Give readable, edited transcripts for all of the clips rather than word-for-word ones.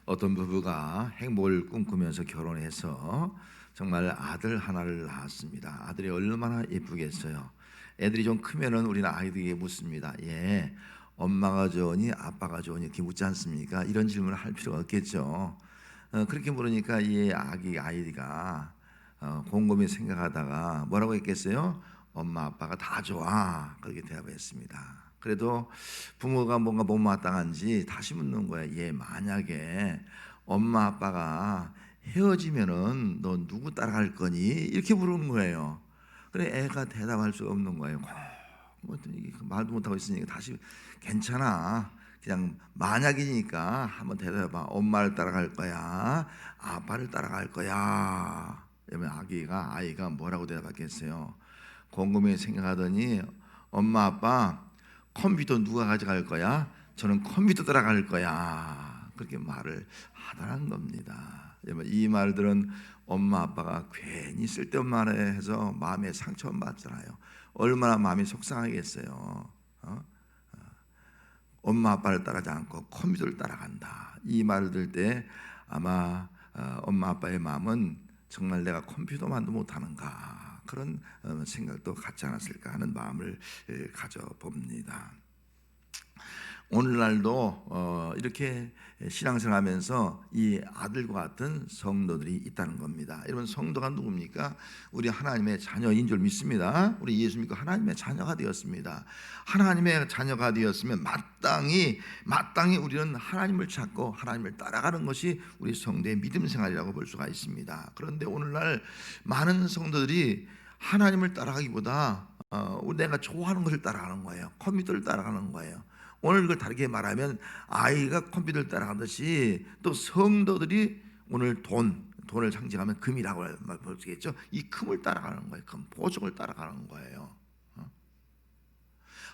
어떤 부부가 행복을 꿈꾸면서 결혼해서 정말 아들 하나를 낳았습니다. 아들이 얼마나 예쁘겠어요. 애들이 좀 크면은 우리는 아이들에게 묻습니다. 예, 엄마가 좋으니 아빠가 좋으니 이렇게 묻지 않습니까? 이런 질문을 할 필요가 없겠죠. 그렇게 물으니까 이 아이가 곰곰이 생각하다가 뭐라고 했겠어요? 엄마 아빠가 다 좋아, 그렇게 대답했습니다. 그래도 부모가 뭔가 못마땅한지 다시 묻는 거예요. 얘 만약에 엄마 아빠가 헤어지면은 너 누구 따라갈 거니? 이렇게 물은 거예요. 그래 애가 대답할 수가 없는 거예요. 뭐 말도 못하고 있으니까 다시 괜찮아. 그냥 만약이니까 한번 대답해봐. 엄마를 따라갈 거야? 아빠를 따라갈 거야? 그러면 아이가 뭐라고 대답하겠어요? 곰곰이 생각하더니 엄마 아빠 컴퓨터 누가 가져갈 거야? 저는 컴퓨터 따라갈 거야. 그렇게 말을 하더란 겁니다. 이 말들은 엄마 아빠가 괜히 쓸데없는 말을 해서 마음에 상처받잖아요. 얼마나 마음이 속상하겠어요. 엄마 아빠를 따라가지 않고 컴퓨터를 따라간다. 이 말을 들을 때 아마 엄마 아빠의 마음은 정말 내가 컴퓨터만도 못하는가 그런 생각도 갖지 않았을까 하는 마음을 가져봅니다. 오늘날도 이렇게 신앙생활하면서 이 아들과 같은 성도들이 있다는 겁니다. 여러분 성도가 누굽니까? 우리 하나님의 자녀인 줄 믿습니다. 우리 예수 믿고 하나님의 자녀가 되었습니다. 하나님의 자녀가 되었으면 마땅히 우리는 하나님을 찾고 하나님을 따라가는 것이 우리 성도의 믿음 생활이라고 볼 수가 있습니다. 그런데 오늘날 많은 성도들이 하나님을 따라가기보다 내가 좋아하는 것을 따라가는 거예요. 컴퓨터를 따라가는 거예요. 오늘 그걸 다르게 말하면 아이가 컴퓨터를 따라가듯이 또 성도들이 오늘 돈을 상징하면 금이라고 볼 수 있겠죠. 이 금을 따라가는 거예요. 금, 보석을 따라가는 거예요.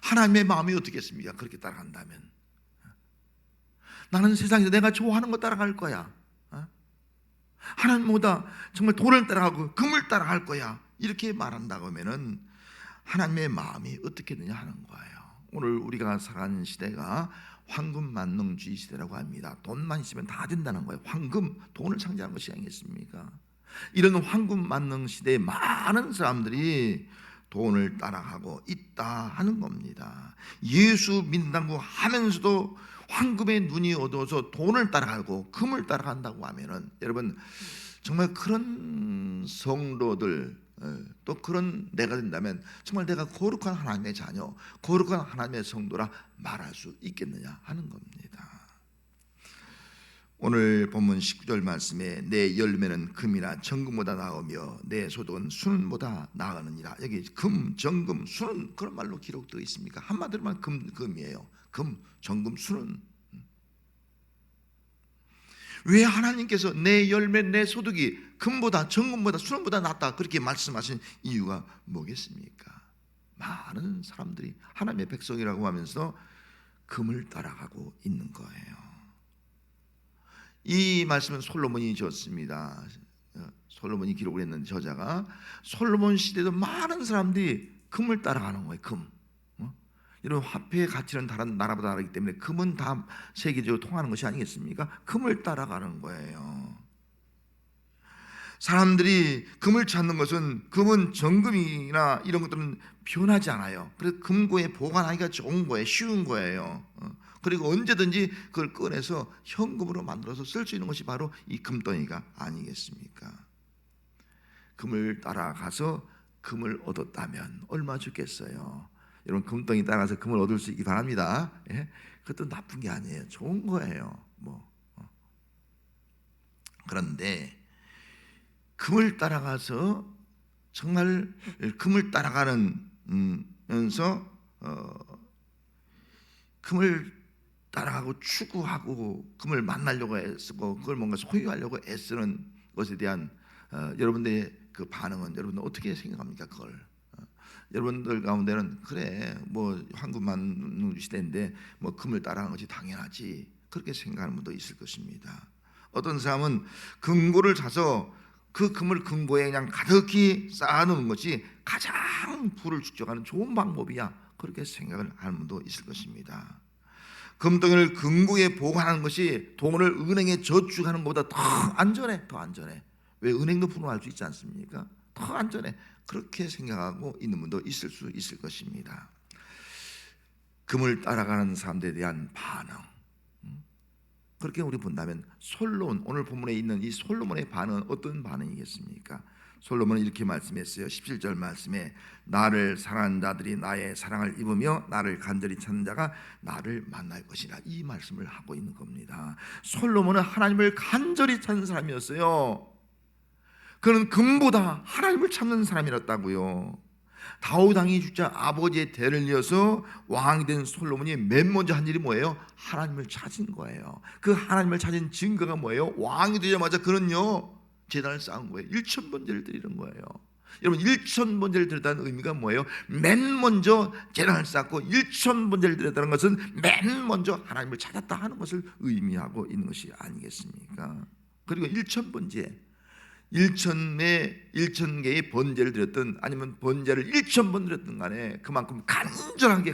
하나님의 마음이 어떻겠습니까? 그렇게 따라간다면 나는 세상에서 내가 좋아하는 거 따라갈 거야. 하나님보다 정말 돈을 따라가고 금을 따라갈 거야. 이렇게 말한다고 하면은 하나님의 마음이 어떻게 되냐 하는 거예요. 오늘 우리가 살아가는 시대가 황금 만능주의 시대라고 합니다. 돈만 있으면 다 된다는 거예요. 황금, 돈을 상징하는 것이 아니겠습니까? 이런 황금 만능 시대에 많은 사람들이 돈을 따라가고 있다 하는 겁니다. 예수 믿는다고 하면서도 황금의 눈이 어두워서 돈을 따라가고 금을 따라간다고 하면은 여러분 정말 그런 성도들 또 그런 내가 된다면 정말 내가 거룩한 하나님의 자녀, 거룩한 하나님의 성도라 말할 수 있겠느냐 하는 겁니다. 오늘 본문 19절 말씀에 내 열매는 금이나 정금보다 나으며 내 소득은 순보다 나으느니라. 여기 금, 정금, 순은 그런 말로 기록되어 있습니까? 한마디로 말하면 금이에요. 금, 정금, 순은 왜 하나님께서 내 열매, 내 소득이 금보다 정금보다 수능보다 낫다 그렇게 말씀하신 이유가 뭐겠습니까? 많은 사람들이 하나님의 백성이라고 하면서 금을 따라가고 있는 거예요. 이 말씀은 솔로몬이 지었습니다. 솔로몬이 기록을 했는데 저자가 솔로몬 시대도 많은 사람들이 금을 따라가는 거예요. 금. 이런 화폐의 가치는 다른 나라보다 다르기 때문에 금은 다 세계적으로 통하는 것이 아니겠습니까? 금을 따라가는 거예요. 사람들이 금을 찾는 것은 금은 정금이나 이런 것들은 변하지 않아요. 그래서 금고에 보관하기가 좋은 거예요. 쉬운 거예요. 그리고 언제든지 그걸 꺼내서 현금으로 만들어서 쓸 수 있는 것이 바로 이 금덩이가 아니겠습니까? 금을 따라가서 금을 얻었다면 얼마나 좋겠어요. 여러분 금덩이 따라서 금을 얻을 수 있기 바랍니다. 예? 그것도 나쁜 게 아니에요. 좋은 거예요. 그런데 금을 따라가서 정말 금을 따라가면서 금을 따라가고 추구하고 금을 만나려고 애쓰고 그걸 뭔가 소유하려고 애쓰는 것에 대한 여러분들의 그 반응은 여러분들 어떻게 생각합니까? 그걸 여러분들 가운데는 그래 뭐 황금만 시대인데 뭐 금을 따라가는 것이 당연하지 그렇게 생각하는 분도 있을 것입니다. 어떤 사람은 금고를 사서 그 금을 금고에 그냥 가득히 쌓아놓는 것이 가장 부를 축적하는 좋은 방법이야 그렇게 생각을 하는 분도 있을 것입니다. 금덩이를 금고에 보관하는 것이 돈을 은행에 저축하는 것보다 더 안전해. 더 안전해. 왜? 은행도 불응할 수 있지 않습니까? 더 안전해. 그렇게 생각하고 있는 분도 있을 수 있을 것입니다. 금을 따라가는 사람들에 대한 반응, 그렇게 우리 본다면 솔로몬, 오늘 본문에 있는 이 솔로몬의 반응은 어떤 반응이겠습니까? 솔로몬은 이렇게 말씀했어요. 17절 말씀에 나를 사랑하는 자들이 나의 사랑을 입으며 나를 간절히 찾는 자가 나를 만날 것이라, 이 말씀을 하고 있는 겁니다. 솔로몬은 하나님을 간절히 찾는 사람이었어요. 그는 금보다 하나님을 찾는 사람이었다고요. 다윗 왕이 진짜 아버지의 대를 이어서 왕이 된 솔로몬이 맨 먼저 한 일이 뭐예요? 하나님을 찾은 거예요. 그 하나님을 찾은 증거가 뭐예요? 왕이 되자마자 그는요 제단을 쌓은 거예요. 1000번제를 드리는 거예요. 여러분, 1000번제를 드렸다는 의미가 뭐예요? 맨 먼저 제단을 쌓고 1000번제를 드렸다는 것은 맨 먼저 하나님을 찾았다 하는 것을 의미하고 있는 것이 아니겠습니까? 그리고 1000번제, 1000개의 번제를 드렸든 아니면 번제를 1000번 드렸든 간에 그만큼 간절하게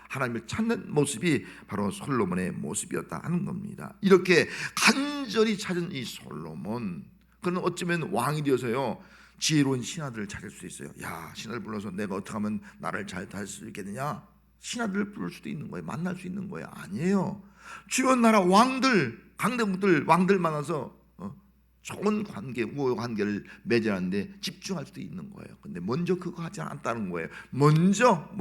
하나님을 찾는 모습이 바로 솔로몬의 모습이었다 하는 겁니다. 이렇게 간절히 찾은 이 솔로몬, 그는 어쩌면 왕이 되어서요 지혜로운 신하들을 찾을 수 있어요. 야, 신하를 불러서 내가 어떻게 하면 나를 잘 다룰 수 있겠느냐? 신하들을 부를 수도 있는 거예요. 만날 수 있는 거예요. 아니에요. 주변 나라 왕들, 강대국들, 왕들 만나서 좋은 관계, 우호 관계를 맺어하는데 집중할 수도 있는 거예요. 근데 먼저 그거 하지 않았다는 거예요. 먼저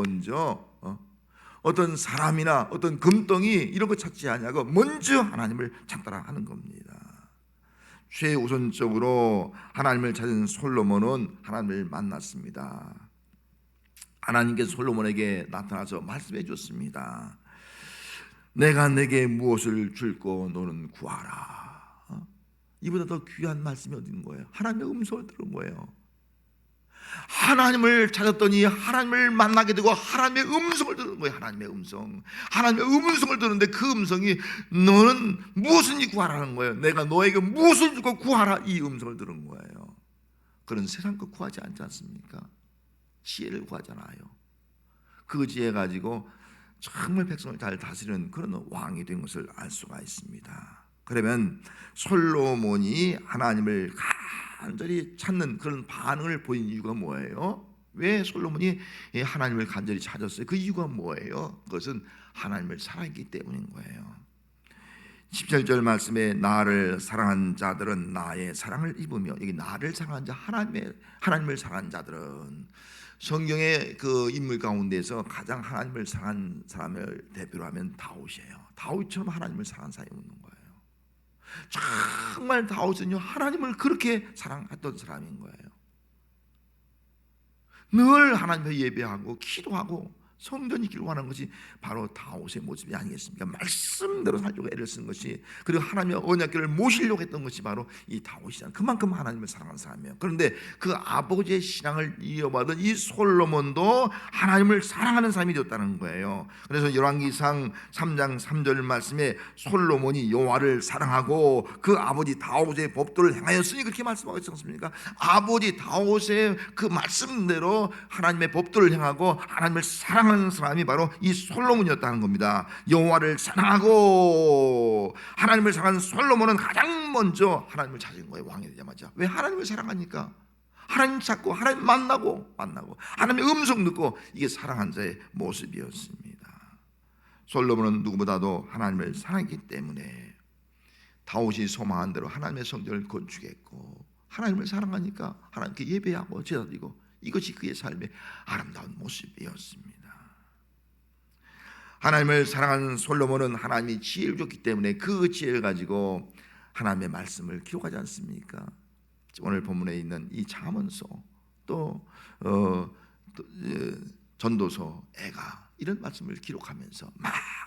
어떤 사람이나 어떤 금덩이 이런 거 찾지 않냐고 먼저 하나님을 찾더라 하는 겁니다. 최우선적으로 하나님을 찾은 솔로몬은 하나님을 만났습니다. 하나님께서 솔로몬에게 나타나서 말씀해 줬습니다. 내가 내게 무엇을 줄고 너는 구하라. 이보다 더 귀한 말씀이 어디 있는 거예요? 하나님의 음성을 들은 거예요. 하나님을 찾았더니 하나님을 만나게 되고 하나님의 음성을 들은 거예요. 하나님의 음성을 듣는데 그 음성이 너는 무엇을 구하라는 거예요. 내가 너에게 무엇을 주고 구하라, 이 음성을 들은 거예요. 그런 세상 것 구하지 않지 않습니까? 지혜를 구하잖아요. 그 지혜 가지고 정말 백성을 잘 다스리는 그런 왕이 된 것을 알 수가 있습니다. 그러면 솔로몬이 하나님을 간절히 찾는 그런 반응을 보인 이유가 뭐예요? 왜 솔로몬이 하나님을 간절히 찾았어요? 그 이유가 뭐예요? 그것은 하나님을 사랑했기 때문인 거예요. 17절 말씀에 나를 사랑한 자들은 나의 사랑을 입으며, 여기 나를 사랑한 자, 하나님을 사랑한 자들은 성경의 그 인물 가운데서 가장 하나님을 사랑한 사람을 대표로 하면 다윗이에요. 다윗처럼 하나님을 사랑한 사람이 없는 거예요. 정말 다윗은요 하나님을 그렇게 사랑했던 사람인 거예요. 늘 하나님을 예배하고 기도하고 성전이 기록하는 것이 바로 다윗의 모습이 아니겠습니까? 말씀대로 살려고 애를 쓴 것이, 그리고 하나님의 언약궤를 모시려고 했던 것이 바로 이 다윗이잖아요. 그만큼 하나님을 사랑하는 사람이에요. 그런데 그 아버지의 신앙을 이어받은 이 솔로몬도 하나님을 사랑하는 사람이 되었다는 거예요. 그래서 열왕기상 3장 3절 말씀에 솔로몬이 여호와를 사랑하고 그 아버지 다윗의 법도를 행하였으니, 그렇게 말씀하고 있지 않습니까? 아버지 다윗의 그 말씀대로 하나님의 법도를 행하고 하나님을 사랑하는 사람이 바로 이 솔로몬이었다는 겁니다. 여호와를 사랑하고 하나님을 사랑하는 솔로몬은 가장 먼저 하나님을 찾은 거예요. 왕이 되자마자. 왜? 하나님을 사랑하니까. 하나님 찾고 하나님 만나고 하나님의 음성 듣고, 이게 사랑한 자의 모습이었습니다. 솔로몬은 누구보다도 하나님을 사랑했기 때문에 다윗이 소망한 대로 하나님의 성전을 건축했고, 하나님을 사랑하니까 하나님께 예배하고 제사드리고, 이것이 그의 삶의 아름다운 모습이었습니다. 하나님을 사랑하는 솔로몬은 하나님이 지혜를 줬기 때문에 그 지혜를 가지고 하나님의 말씀을 기록하지 않습니까? 오늘 본문에 있는 이 잠언서, 또 전도서, 애가, 이런 말씀을 기록하면서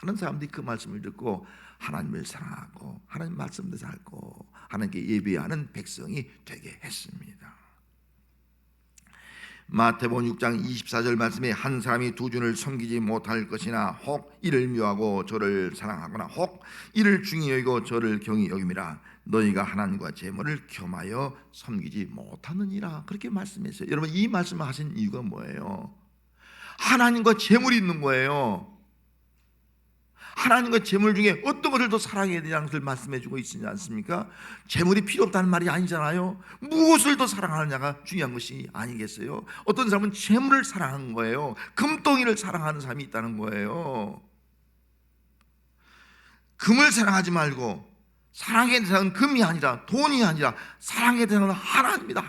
많은 사람들이 그 말씀을 듣고 하나님을 사랑하고 하나님 말씀도 살고 하나님께 예배하는 백성이 되게 했습니다. 마태복음 6장 24절 말씀에 한 사람이 두 주를 섬기지 못할 것이나 혹 이를 미워하고 저를 사랑하거나 혹 이를 중히 여기고 저를 경히 여김이라 너희가 하나님과 재물을 겸하여 섬기지 못하느니라, 그렇게 말씀했어요. 여러분, 이 말씀을 하신 이유가 뭐예요? 하나님과 재물이 있는 거예요. 하나님과 재물 중에 어떤 것을 더 사랑해야 되냐는 것을 말씀해 주고 있지 않습니까? 재물이 필요 없다는 말이 아니잖아요. 무엇을 더 사랑하느냐가 중요한 것이 아니겠어요? 어떤 사람은 재물을 사랑하는 거예요. 금덩이를 사랑하는 사람이 있다는 거예요. 금을 사랑하지 말고, 사랑의 대상은 금이 아니라 돈이 아니라 사랑의 대상은 하나님이다.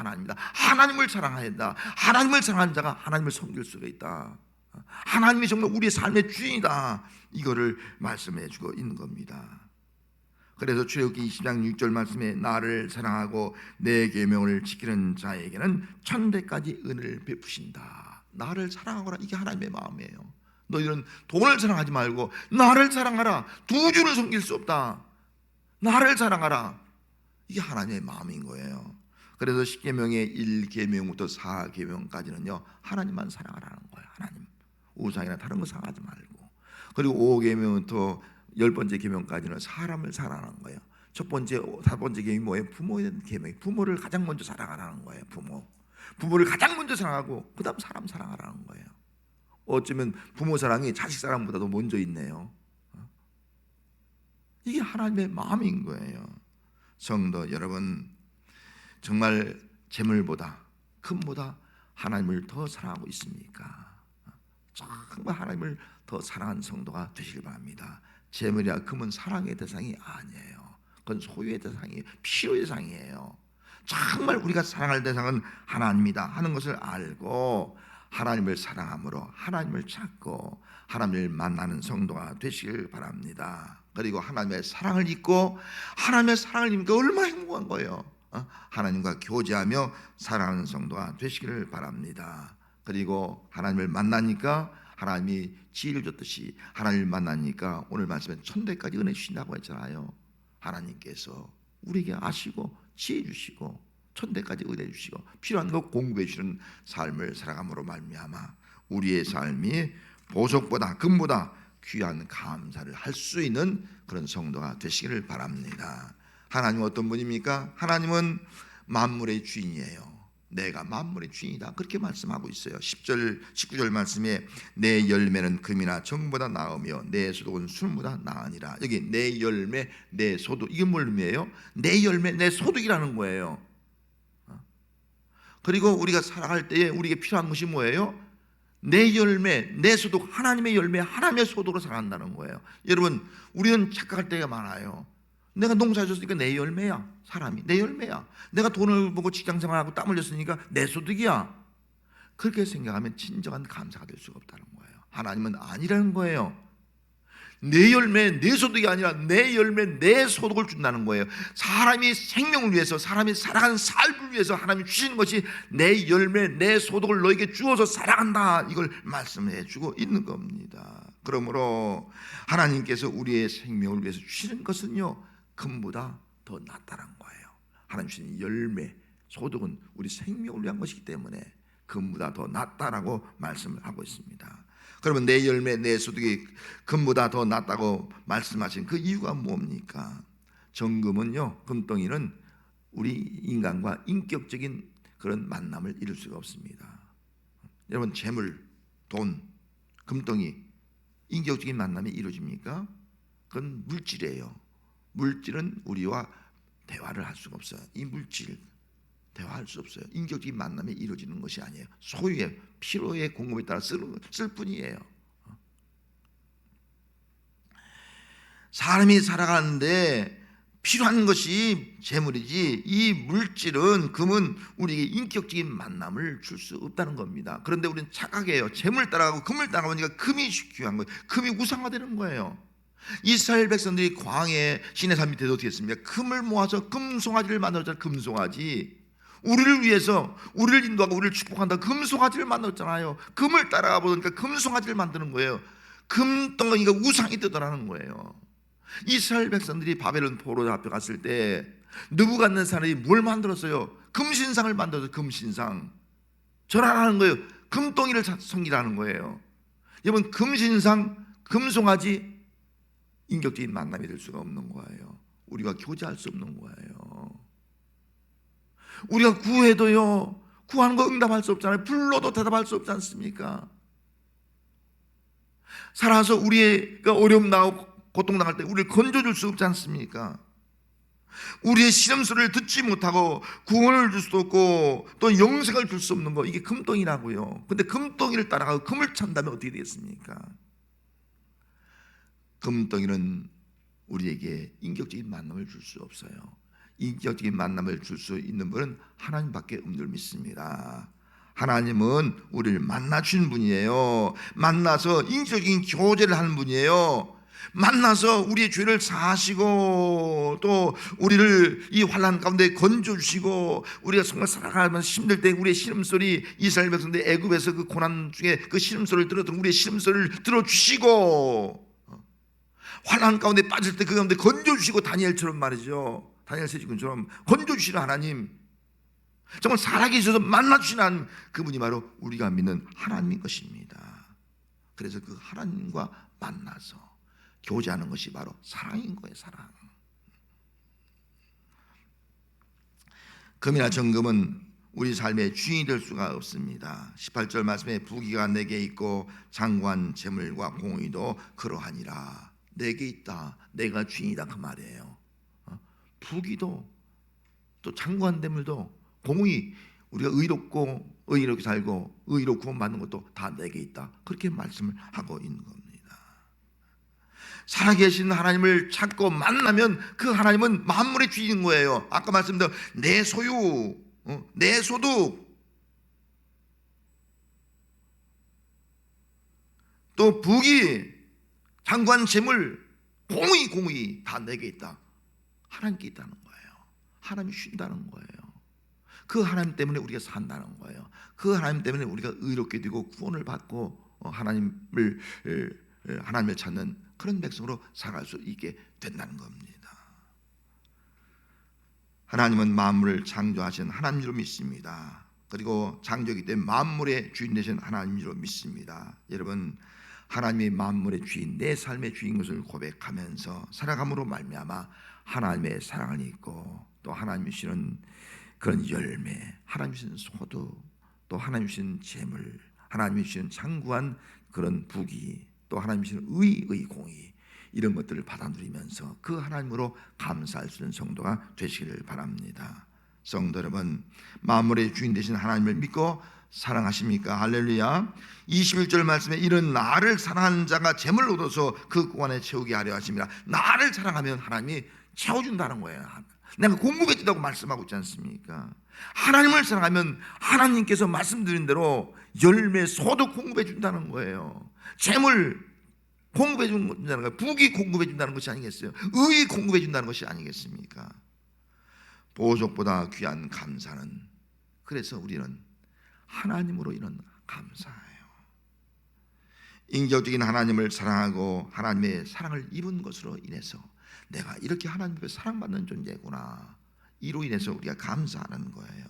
하나님을 사랑해야 한다. 하나님을 사랑하는 자가 하나님을 섬길 수가 있다. 하나님이 정말 우리의 삶의 주인이다. 이거를 말씀해 주고 있는 겁니다. 그래서 출애굽기 20장 6절 말씀에 나를 사랑하고 내 계명을 지키는 자에게는 천대까지 은혜를 베푸신다. 나를 사랑하거라. 이게 하나님의 마음이에요. 너희들은 돈을 사랑하지 말고 나를 사랑하라. 두 주를 섬길 수 없다. 나를 사랑하라. 이게 하나님의 마음인 거예요. 그래서 10계명의 1계명부터 4계명까지는요 하나님만 사랑하라는 거예요. 하나님, 우상이나 다른 거 사랑하지 말고. 그리고 5계명부터 10번째 계명까지는 사람을 사랑하는 거예요. 첫 번째, 4번째 계명이 뭐예요? 부모에 대한 계명이, 부모를 가장 먼저 사랑하라는 거예요. 부모를 가장 먼저 사랑하고 그 다음 사람 사랑하라는 거예요. 어쩌면 부모 사랑이 자식 사랑보다도 먼저 있네요. 이게 하나님의 마음인 거예요. 성도 여러분, 정말 재물보다 금보다 하나님을 더 사랑하고 있습니까? 정말 하나님을 더 사랑하는 성도가 되시길 바랍니다. 재물이야 금은 사랑의 대상이 아니에요. 그건 소유의 대상이에요. 필요의 대상이에요. 정말 우리가 사랑할 대상은 하나님이다 하는 것을 알고 하나님을 사랑함으로 하나님을 찾고 하나님을 만나는 성도가 되시길 바랍니다. 그리고 하나님의 사랑을 잊고 하나님의 사랑을 입으니까 얼마나 행복한 거예요. 하나님과 교제하며 사랑하는 성도가 되시기를 바랍니다. 그리고 하나님을 만나니까 하나님이 지혜를 줬듯이 하나님을 만나니까 오늘 말씀에 천대까지 은혜 주신다고 했잖아요. 하나님께서 우리에게 아시고 지혜 주시고 천대까지 은혜 주시고 필요한 것 공급해 주시는 삶을 살아감으로 말미암아 우리의 삶이 보석보다 금보다 귀한 감사를 할 수 있는 그런 성도가 되시기를 바랍니다. 하나님은 어떤 분입니까? 하나님은 만물의 주인이에요. 내가 만물의 주인이다 그렇게 말씀하고 있어요. 10절 19절 말씀에 내 열매는 금이나 정보다 나으며 내 소득은 술보다 나으니라. 여기 내 열매 내 소득, 이게 뭘 의미해요? 내 열매 내 소득이라는 거예요. 그리고 우리가 살아갈 때에 우리에게 필요한 것이 뭐예요? 내 열매, 내 소득, 하나님의 열매, 하나님의 소득으로 살아간다는 거예요. 여러분, 우리는 착각할 때가 많아요. 내가 농사졌으니까 내 열매야. 사람이 내 열매야. 내가 돈을 벌고 직장생활하고 땀 흘렸으니까 내 소득이야. 그렇게 생각하면 진정한 감사가 될 수가 없다는 거예요. 하나님은 아니라는 거예요. 내 열매, 내 소득이 아니라 내 열매, 내 소득을 준다는 거예요. 사람이 생명을 위해서, 사람이 살아가는 삶을 위해서 하나님이 주시는 것이 내 열매, 내 소득을 너에게 주어서 살아간다. 이걸 말씀해 주고 있는 겁니다. 그러므로 하나님께서 우리의 생명을 위해서 주시는 것은요 금보다 더 낫다는 거예요. 하나님 주시는 열매, 소득은 우리 생명을 위한 것이기 때문에 금보다 더 낫다라고 말씀을 하고 있습니다. 그러면 내 열매, 내 소득이 금보다 더 낫다고 말씀하신 그 이유가 뭡니까? 정금은요, 금덩이는 우리 인간과 인격적인 그런 만남을 이룰 수가 없습니다. 여러분, 재물, 돈, 금덩이 인격적인 만남이 이루어집니까? 그건 물질이에요. 물질은 우리와 대화를 할 수가 없어요. 이 물질 대화할 수 없어요. 인격적인 만남이 이루어지는 것이 아니에요. 소유의 필요의 공급에 따라 쓸 뿐이에요. 사람이 살아가는데 필요한 것이 재물이지 이 물질은 금은 우리에게 인격적인 만남을 줄 수 없다는 겁니다. 그런데 우리는 착각해요. 재물 따라가고 금을 따라가니까 금이 귀한 거예요. 금이 우상화되는 거예요. 이스라엘 백성들이 광해 시내산 밑에서 어떻게 했습니까? 금을 모아서 금송아지를 만들었잖아요. 금송아지. 우리를 위해서 우리를 인도하고 우리를 축복한다. 금송아지를 만들었잖아요. 금을 따라가 보니까 금송아지를 만드는 거예요. 금덩이가 우상이 되더라는 거예요. 이스라엘 백성들이 바벨론 포로 잡혀갔을 때 느부갓네살이 뭘 만들었어요? 금신상을 만들어서 금신상 절하라는 거예요. 금덩이를 섬기라는 거예요. 여러분, 금신상, 금송아지 인격적인 만남이 될 수가 없는 거예요. 우리가 교제할 수 없는 거예요. 우리가 구해도요 구하는 거 응답할 수 없잖아요. 불러도 대답할 수 없지 않습니까? 살아서 우리가 어려움 나오고 고통당할 때 우리를 건져줄 수 없지 않습니까? 우리의 시름소리를 듣지 못하고 구원을 줄 수도 없고 또 영생을 줄 수 없는 거, 이게 금덩이라고요. 근데 금덩이를 따라가고 금을 찬다면 어떻게 되겠습니까? 금덩이는 우리에게 인격적인 만남을 줄 수 없어요. 인격적인 만남을 줄 수 있는 분은 하나님밖에 없는 줄 믿습니다. 하나님은 우리를 만나 주신 분이에요. 만나서 인격적인 교제를 하는 분이에요. 만나서 우리의 죄를 사하시고 또 우리를 이 환난 가운데 건져주시고, 우리가 정말 살아가면서 힘들 때 우리의 신음소리, 이스라엘 백성들 애굽에서 그 고난 중에 그 신음소리를 들었던 우리의 신음소리를 들어주시고, 환난 가운데 빠질 때 그 가운데 건져주시고, 다니엘처럼 말이죠, 다니엘 세지군처럼 건져주시는 하나님, 정말 살아계셔서 만나주시는 하나님, 그분이 바로 우리가 믿는 하나님인 것입니다. 그래서 그 하나님과 만나서 교제하는 것이 바로 사랑인 거예요. 사랑. 금이나 정금은 우리 삶의 주인이 될 수가 없습니다. 18절 말씀에 부귀가 내게 있고 장관 재물과 공의도 그러하니라. 내게 있다, 내가 주인이다, 그 말이에요. 부귀도 또 장관 재물도 공의, 우리가 의롭고 의롭게 살고 의롭고 구원받는 것도 다 내게 있다, 그렇게 말씀을 하고 있는 겁니다. 살아계신 하나님을 찾고 만나면 그 하나님은 만물의 주인인 거예요. 아까 말씀드린 내 소유, 내 소득, 또 부귀, 장관 재물, 공의 다 내게 있다, 하나님께 있다는 거예요. 하나님이 주신다는 거예요. 그 하나님 때문에 우리가 산다는 거예요. 그 하나님 때문에 우리가 의롭게 되고 구원을 받고 하나님을 찾는 그런 백성으로 살아갈 수 있게 된다는 겁니다. 하나님은 만물을 창조하신 하나님으로 믿습니다. 그리고 창조이기 때문에 만물의 주인 되신 하나님으로 믿습니다. 여러분, 하나님이 만물의 주인, 내 삶의 주인 것을 고백하면서 살아감으로 말미암아 하나님의 사랑을 잊고 또 하나님이 주시는 그런 열매, 하나님이 주시는 소득, 또 하나님이 주시는 재물, 하나님이 주시는 장구한 그런 부귀, 또 하나님이 주시는 의의 공의, 이런 것들을 받아 누리면서 그 하나님으로 감사할 수 있는 성도가 되시기를 바랍니다. 성도 여러분, 만물의 주인 되신 하나님을 믿고 사랑하십니까? 할렐루야. 21절 말씀에 이런 나를 사랑하는 자가 재물을 얻어서 그 구원에 채우게 하려 하십니다. 나를 사랑하면 하나님이 채워준다는 거예요. 내가 공급해준다고 말씀하고 있지 않습니까? 하나님을 사랑하면 하나님께서 말씀드린 대로 열매, 소득 공급해준다는 거예요. 재물 공급해준다는 거예요. 부귀 공급해준다는 것이 아니겠어요? 의의 공급해준다는 것이 아니겠습니까? 보석보다 귀한 감사는, 그래서 우리는 하나님으로 인한 감사예요. 인격적인 하나님을 사랑하고 하나님의 사랑을 입은 것으로 인해서 내가 이렇게 하나님 앞에 사랑받는 존재구나, 이로 인해서 우리가 감사하는 거예요.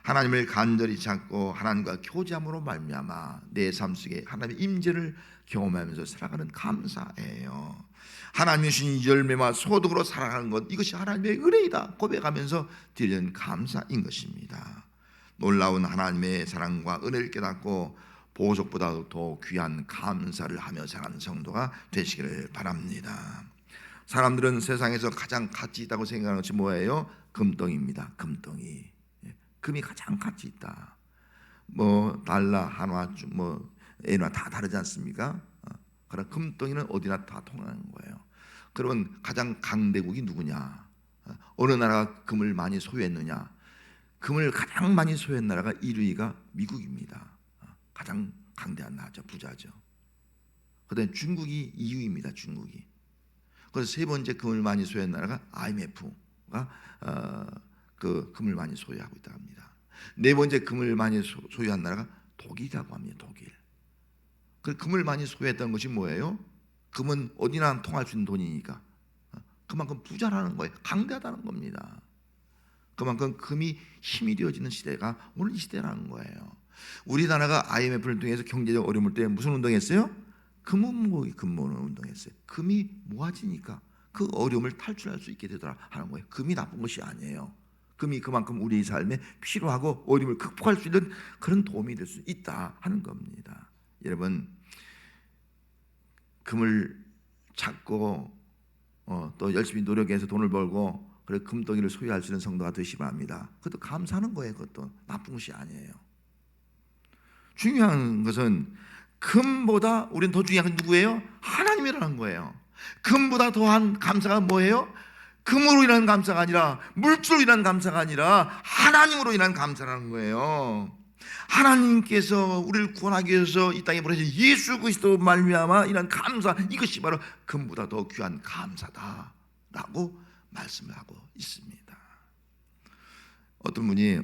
하나님을 간절히 찾고 하나님과 교제함으로 말미암아 내 삶 속에 하나님의 임재를 경험하면서 살아가는 감사예요. 하나님이 주신 열매와 소득으로 살아가는 것, 이것이 하나님의 은혜이다 고백하면서 드리는 감사인 것입니다. 놀라운 하나님의 사랑과 은혜를 깨닫고 보석보다 더 귀한 감사를 하며 살아가는 성도가 되시기를 바랍니다. 사람들은 세상에서 가장 가치 있다고 생각하는 것이 뭐예요? 금덩이입니다. 금덩이. 금이 가장 가치 있다. 뭐 달러, 한화, 뭐 엔화 다 다르지 않습니까? 그러나 금덩이는 어디나 다 통하는 거예요. 그러면 가장 강대국이 누구냐? 어느 나라가 금을 많이 소유했느냐? 금을 가장 많이 소유한 나라가 1위가 미국입니다. 가장 강대한 나라죠, 부자죠. 그다음에 중국이 2위입니다. 중국이. 그래서 세 번째 금을 많이 소유한 나라가 IMF가 그 금을 많이 소유하고 있다고 합니다. 네 번째 금을 많이 소유한 나라가 독일이라고 합니다. 독일. 그 금을 많이 소유했다는 것이 뭐예요? 금은 어디나 통할 수 있는 돈이니까 그만큼 부자라는 거예요. 강대하다는 겁니다. 그만큼 금이 힘이 되어지는 시대가 오늘 이 시대라는 거예요. 우리나라가 IMF를 통해서 경제적 어려움을 때 무슨 운동했어요? 금모으는 운동했어요. 금이 모아지니까 그 어려움을 탈출할 수 있게 되더라 하는 거예요. 금이 나쁜 것이 아니에요. 금이 그만큼 우리 삶에 필요하고 어려움을 극복할 수 있는 그런 도움이 될 수 있다 하는 겁니다. 여러분, 금을 찾고 또 열심히 노력해서 돈을 벌고 그래 금덩이를 소유할 수 있는 성도가 되시기 바랍니다. 그것도 감사하는 거예요. 그것도 나쁜 것이 아니에요. 중요한 것은 금보다 우리는 더 중요한 건 누구예요? 하나님이라는 거예요. 금보다 더한 감사가 뭐예요? 금으로 인한 감사가 아니라 물질로 인한 감사가 아니라 하나님으로 인한 감사라는 거예요. 하나님께서 우리를 구원하기 위해서 이 땅에 보내신 예수 그리스도 말미암아 이런 감사, 이것이 바로 금보다 더 귀한 감사다라고 말씀을 하고 있습니다. 어떤 분이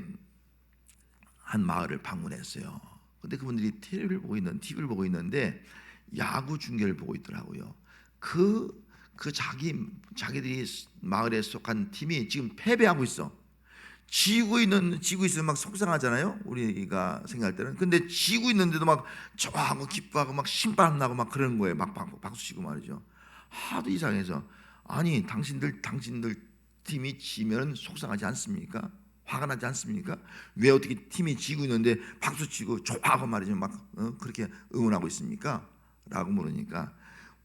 한 마을을 방문했어요. 근데 그분들이 TV를 보고 있는데 야구 중계를 보고 있더라고요. 자기들이 마을에 속한 팀이 지금 패배하고 있어. 지고 있으면 막 속상하잖아요. 우리가 생각할 때는. 근데 지고 있는데도 막 좋아하고 기뻐하고 막 신바람 나고 막 그러는 거예요. 막 박수 치고 말이죠. 하도 이상해서 아니 당신들 팀이 지면 속상하지 않습니까? 화가 나지 않습니까? 왜 어떻게 팀이 지고 있는데 박수 치고 좋아하고 말이죠. 막 그렇게 응원하고 있습니까? 라고 물으니까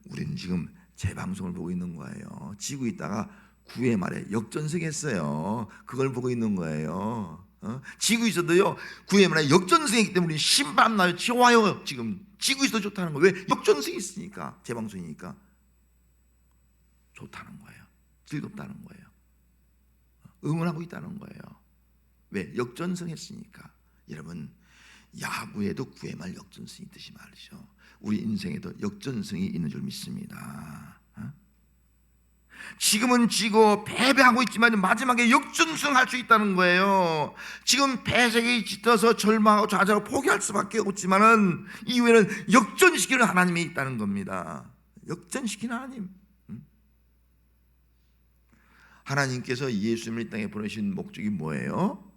우리는 지금 재방송을 보고 있는 거예요. 지고 있다가 9회 말에 역전승했어요. 그걸 보고 있는 거예요. 지고 있어도요 9회 말에 역전승했기 때문에 신바람 나요. 좋아요. 지금 지고 있어도 좋다는 거예요. 왜? 역전승이 있으니까. 재방송이니까 좋다는 거예요. 즐겁다는 거예요. 응원하고 있다는 거예요. 왜? 역전승했으니까. 여러분 야구에도 9회 말 역전승이 있듯이 말이죠. 우리 인생에도 역전승이 있는 줄 믿습니다. 지금은 지고 패배하고 있지만 마지막에 역전승할 수 있다는 거예요. 지금 패색이 짙어서 절망하고 좌절하고 포기할 수밖에 없지만은 이후에는 역전시키는 하나님이 있다는 겁니다. 역전시키는 하나님. 하나님께서 예수님을 이 땅에 보내신 목적이 뭐예요?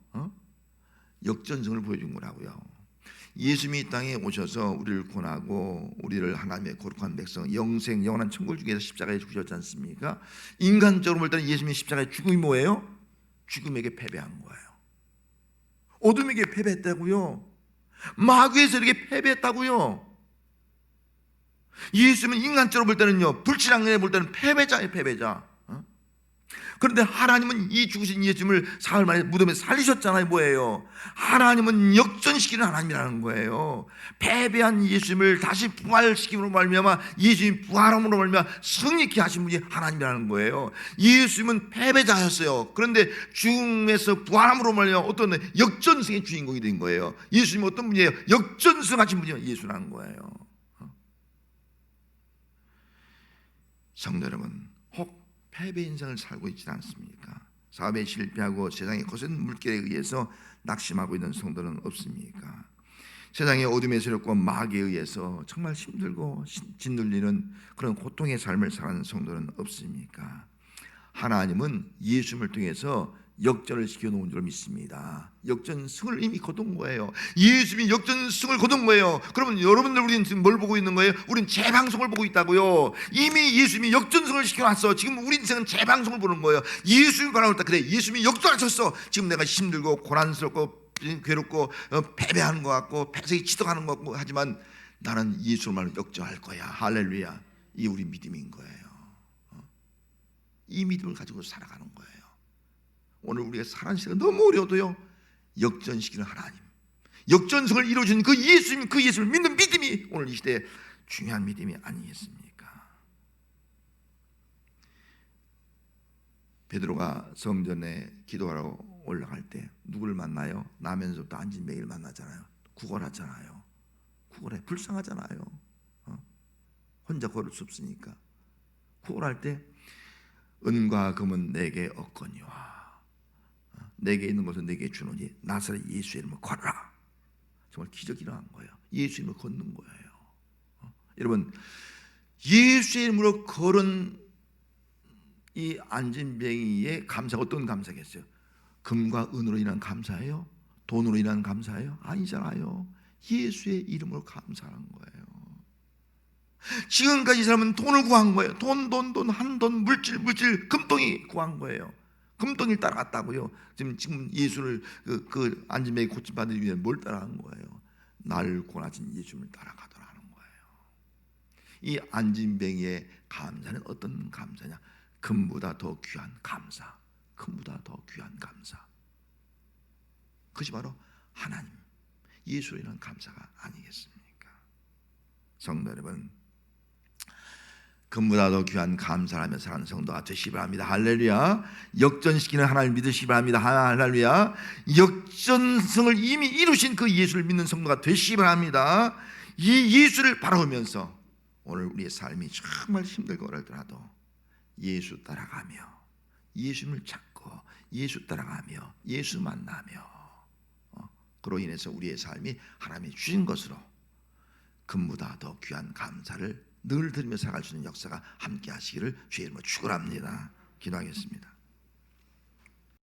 역전승을 보여준 거라고요. 예수님이 이 땅에 오셔서 우리를 구원하고 우리를 하나님의 거룩한 백성, 영원한 천국을 주기 위해서 십자가에 죽으셨지 않습니까? 인간적으로 볼 때는 예수님의 십자가의 죽음이 뭐예요? 죽음에게 패배한 거예요. 어둠에게 패배했다고요. 마귀의 세력에 패배했다고요. 예수님은 인간적으로 볼 때는요, 불신앙에 볼 때는 패배자예요, 패배자. 그런데 하나님은 이 죽으신 예수님을 사흘 만에 무덤에 살리셨잖아요. 뭐예요? 하나님은 역전시키는 하나님이라는 거예요. 패배한 예수님을 다시 부활시킴으로 말미암아 예수님 부활함으로 말미암아 승리케 하신 분이 하나님이라는 거예요. 예수님은 패배자였어요. 그런데 죽음에서 부활함으로 말미암아 어떤 역전승의 주인공이 된 거예요. 예수님은 어떤 분이에요? 역전승하신 분이 예수라는 거예요. 성도 여러분, 혹 패배 인생을 살고 있지 않습니까? 사업에 실패하고 세상의 거센 물결에 의해서 낙심하고 있는 성도는 없습니까? 세상의 어둠의 세력과 마귀에 의해서 정말 힘들고 짓눌리는 그런 고통의 삶을 사는 성도는 없습니까? 하나님은 예수님을 통해서 역전을 시켜놓은 줄 믿습니다. 역전승을 이미 거둔 거예요. 예수님이 역전승을 거둔 거예요. 그러면 여러분들 우리는 지금 뭘 보고 있는 거예요? 우리는 재방송을 보고 있다고요. 이미 예수님이 역전승을 시켜놨어. 지금 우리 인생은 재방송을 보는 거예요. 예수님이 바라볼 때 그래, 예수님이 역전하셨어. 지금 내가 힘들고 고난스럽고 괴롭고 패배하는 것 같고 패색이 치덕하는 것 같고 하지만 나는 예수님을 역전할 거야. 할렐루야. 이게 우리 믿음인 거예요. 이 믿음을 가지고 살아가는 거예요. 오늘 우리가 사는 시대가 너무 어려워도요, 역전시키는 하나님, 역전승을 이루어준 그 예수님을 믿는 믿음이 오늘 이 시대에 중요한 믿음이 아니겠습니까? 베드로가 성전에 기도하러 올라갈 때 누구를 만나요? 나면서부터 안진뱅이를 만나잖아요. 구걸하잖아요. 구걸해. 불쌍하잖아요. 혼자 걸을 수 없으니까. 구걸할 때 은과 금은 내게 없거니와 내게 있는 것은 내게 주노니 나사렛 예수의 이름을 걸어라. 정말 기적이 일어난 거예요. 예수 이름을 걷는 거예요. 여러분, 예수의 이름으로 걸은 이 안진뱅이의 감사가 어떤 감사겠어요? 금과 은으로 인한 감사예요? 돈으로 인한 감사예요? 아니잖아요. 예수의 이름으로 감사하는 거예요. 지금까지 이 사람은 돈을 구한 거예요. 돈, 한돈, 물질, 금덩이 구한 거예요. 금덩이를 따라갔다고요. 지금 예수를 그 안진뱅이 고침받기 위해 뭘 따라간 거예요? 나를 권하신 예수님을 따라가더라 하는 거예요. 이 안진뱅이의 감사는 어떤 감사냐? 금보다 더 귀한 감사, 금보다 더 귀한 감사. 그것이 바로 하나님, 예수로 인한 감사가 아니겠습니까? 성도 여러분, 금보다 더 귀한 감사를 하며 사는 성도가 되시기 바랍니다. 할렐루야. 역전시키는 하나님을 믿으시기 바랍니다. 할렐루야. 역전성을 이미 이루신 그 예수를 믿는 성도가 되시기 바랍니다. 이 예수를 바라보면서 오늘 우리의 삶이 정말 힘들고 어렵더라도 예수 따라가며, 예수님을 찾고 예수 따라가며 예수 만나며, 그로 인해서 우리의 삶이 하나님이 주신 것으로 금보다 더 귀한 감사를 늘 들으며 살아갈 수 있는 역사가 함께 하시기를 주의 이름으로 축원합니다. 기도하겠습니다.